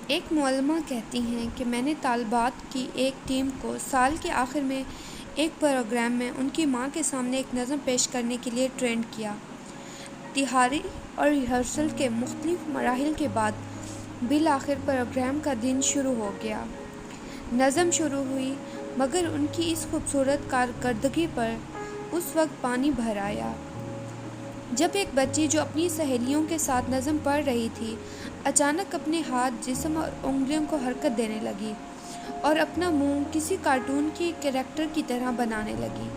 ایک معلمہ کہتی ہیں کہ میں نے طالبات کی ایک ٹیم کو سال کے آخر میں ایک پروگرام میں ان کی ماں کے سامنے ایک نظم پیش کرنے کے لیے ٹرینڈ کیا۔ تیاری اور ریہرسل کے مختلف مراحل کے بعد بالآخر پروگرام کا دن شروع ہو گیا۔ نظم شروع ہوئی مگر ان کی اس خوبصورت کارکردگی پر اس وقت پانی بھر آیا جب ایک بچی جو اپنی سہیلیوں کے ساتھ نظم پڑھ رہی تھی اچانک اپنے ہاتھ، جسم اور انگلیوں کو حرکت دینے لگی اور اپنا منہ کسی کارٹون کے کریکٹر کی طرح بنانے لگی۔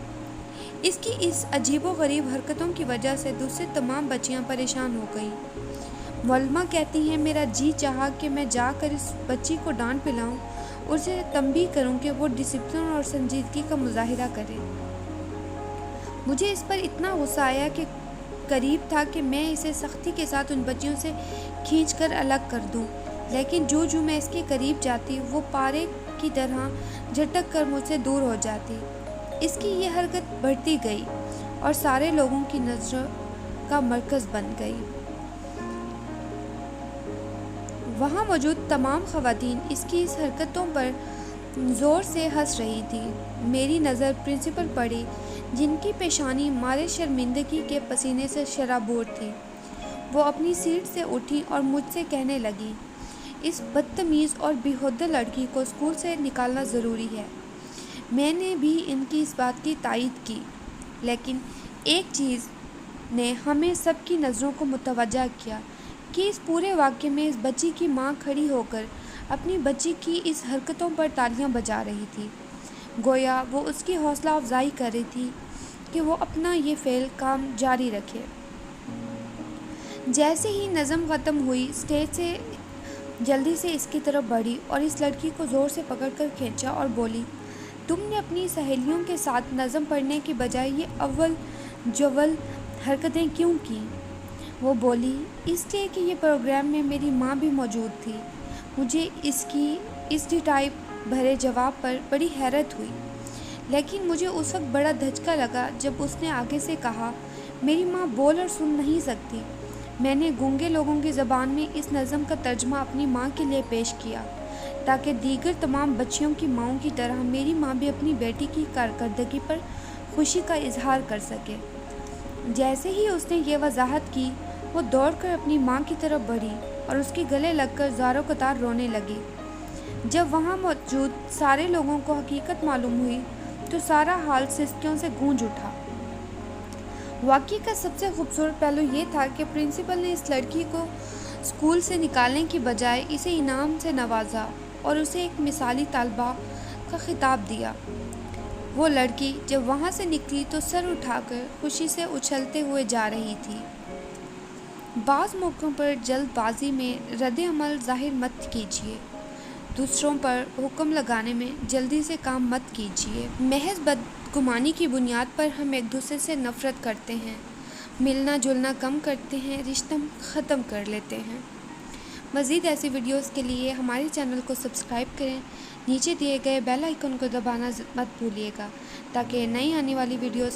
اس کی اس عجیب و غریب حرکتوں کی وجہ سے دوسرے تمام بچیاں پریشان ہو گئیں۔ معلمہ کہتی ہیں میرا جی چاہا کہ میں جا کر اس بچی کو ڈانٹ پلاؤں اور اسے تنبیہ کروں کہ وہ ڈسپلن اور سنجیدگی کا مظاہرہ کرے۔ مجھے اس پر اتنا غصہ آیا کہ قریب تھا کہ میں اسے سختی کے ساتھ ان بچیوں سے کھینچ کر الگ کر دوں، لیکن جو میں اس کے قریب جاتی وہ پارے کی طرح جھٹک کر مجھ سے دور ہو جاتی۔ اس کی یہ حرکت بڑھتی گئی اور سارے لوگوں کی نظروں کا مرکز بن گئی۔ وہاں موجود تمام خواتین اس کی اس حرکتوں پر زور سے ہنس رہی تھی۔ میری نظر پرنسپل پڑی جن کی پیشانی مارے شرمندگی کے پسینے سے شرابور تھی۔ وہ اپنی سیٹ سے اٹھی اور مجھ سے کہنے لگی، اس بدتمیز اور بیہودہ لڑکی کو اسکول سے نکالنا ضروری ہے۔ میں نے بھی ان کی اس بات کی تائید کی، لیکن ایک چیز نے ہمیں سب کی نظروں کو متوجہ کیا کہ اس پورے واقعے میں اس بچی کی ماں کھڑی ہو کر اپنی بچی کی اس حرکتوں پر تالیاں بجا رہی تھی، گویا وہ اس کی حوصلہ افزائی کر رہی تھی کہ وہ اپنا یہ فعل کام جاری رکھے۔ جیسے ہی نظم ختم ہوئی، اسٹیج سے جلدی سے اس کی طرف بڑھی اور اس لڑکی کو زور سے پکڑ کر کھینچا اور بولی، تم نے اپنی سہیلیوں کے ساتھ نظم پڑھنے کی بجائے یہ اول جول حرکتیں کیوں کیں؟ وہ بولی، اس لیے کہ یہ پروگرام میں میری ماں بھی موجود تھی۔ مجھے اس کی اس ڈٹائی بھرے جواب پر بڑی حیرت ہوئی، لیکن مجھے اس وقت بڑا دھچکا لگا جب اس نے آگے سے کہا، میری ماں بول اور سن نہیں سکتی۔ میں نے گونگے لوگوں کی زبان میں اس نظم کا ترجمہ اپنی ماں کے لیے پیش کیا تاکہ دیگر تمام بچیوں کی ماؤں کی طرح میری ماں بھی اپنی بیٹی کی کارکردگی پر خوشی کا اظہار کر سکے۔ جیسے ہی اس نے یہ وضاحت کی، وہ دوڑ کر اپنی ماں کی طرف بڑھی اور اس کے گلے لگ کر زاروں قطار رونے لگی۔ جب وہاں موجود سارے لوگوں کو حقیقت معلوم ہوئی تو سارا ہال سسکیوں سے گونج اٹھا۔ واقعے کا سب سے خوبصورت پہلو یہ تھا کہ پرنسپل نے اس لڑکی کو اسکول سے نکالنے کی بجائے اسے انعام سے نوازا اور اسے ایک مثالی طالبہ کا خطاب دیا۔ وہ لڑکی جب وہاں سے نکلی تو سر اٹھا کر خوشی سے اچھلتے ہوئے جا رہی تھی۔ بعض موقعوں پر جلد بازی میں رد عمل ظاہر مت کیجیے، دوسروں پر حکم لگانے میں جلدی سے کام مت کیجیے۔ محض بدگمانی کی بنیاد پر ہم ایک دوسرے سے نفرت کرتے ہیں، ملنا جلنا کم کرتے ہیں، رشتہ ختم کر لیتے ہیں۔ مزید ایسی ویڈیوز کے لیے ہمارے چینل کو سبسکرائب کریں، نیچے دیے گئے بیل آئیکن کو دبانا مت بھولیے گا تاکہ نئی آنے والی ویڈیوز